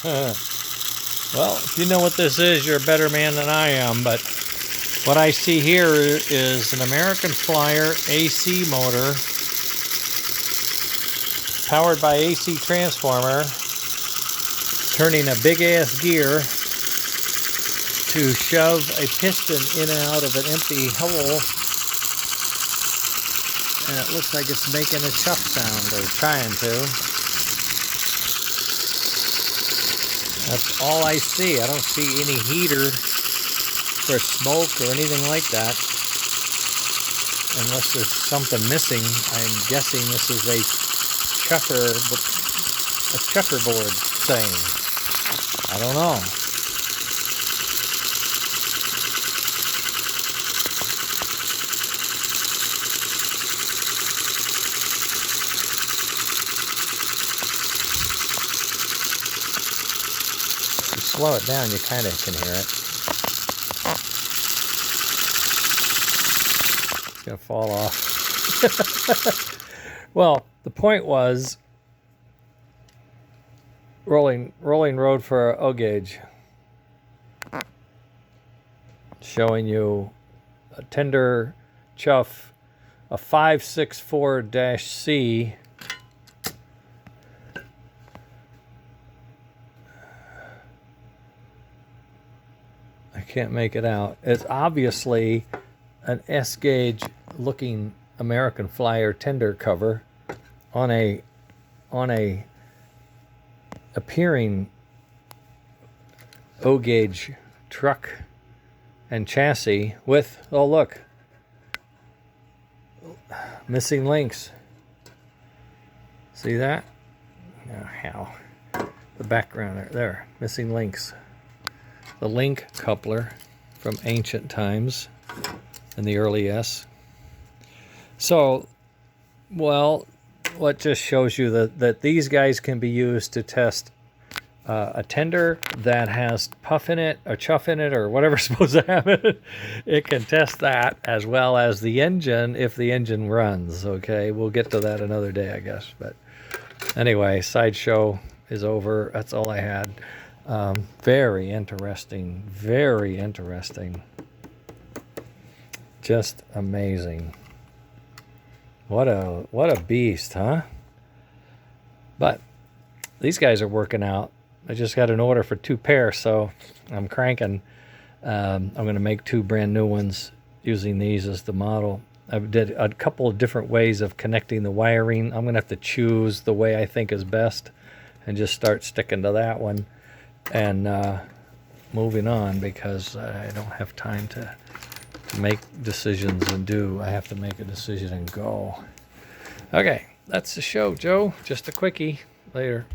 Well, if you know what this is, you're a better man than I am, but what I see here is an American Flyer AC motor powered by AC transformer turning a big ass gear to shove a piston in and out of an empty hole, and it looks like it's making a chuff sound, or trying to. That's all I see. I don't see any heater for smoke or anything like that. Unless there's something missing. I'm guessing this is a checkerboard thing. I don't know. If you slow it down, you kind of can hear it. It's gonna fall off. Well, the point was rolling road for a O gauge, showing you a tender chuff, a 564-C. I can't make it out. It's obviously an S gauge looking American Flyer tender cover on a appearing O gauge truck and chassis with, oh look, missing links. See that? Oh, how? The background there, missing links. The link coupler from ancient times in the early S. So, well, what just shows you that these guys can be used to test a tender that has puff in it or chuff in it or whatever's supposed to have it. It can test that as well as the engine if the engine runs. Okay, we'll get to that another day, I guess. But anyway, sideshow is over. That's all I had. Very interesting. Very interesting. Just amazing. What a beast, huh? But these guys are working out. I just got an order for 2 pairs, so I'm cranking. I'm going to make 2 brand new ones using these as the model. I did a couple of different ways of connecting the wiring. I'm going to have to choose the way I think is best and just start sticking to that one and moving on, because I don't have time to make decisions and do. I have to make a decision and go. Okay, that's the show, Joe. Just a quickie. Later.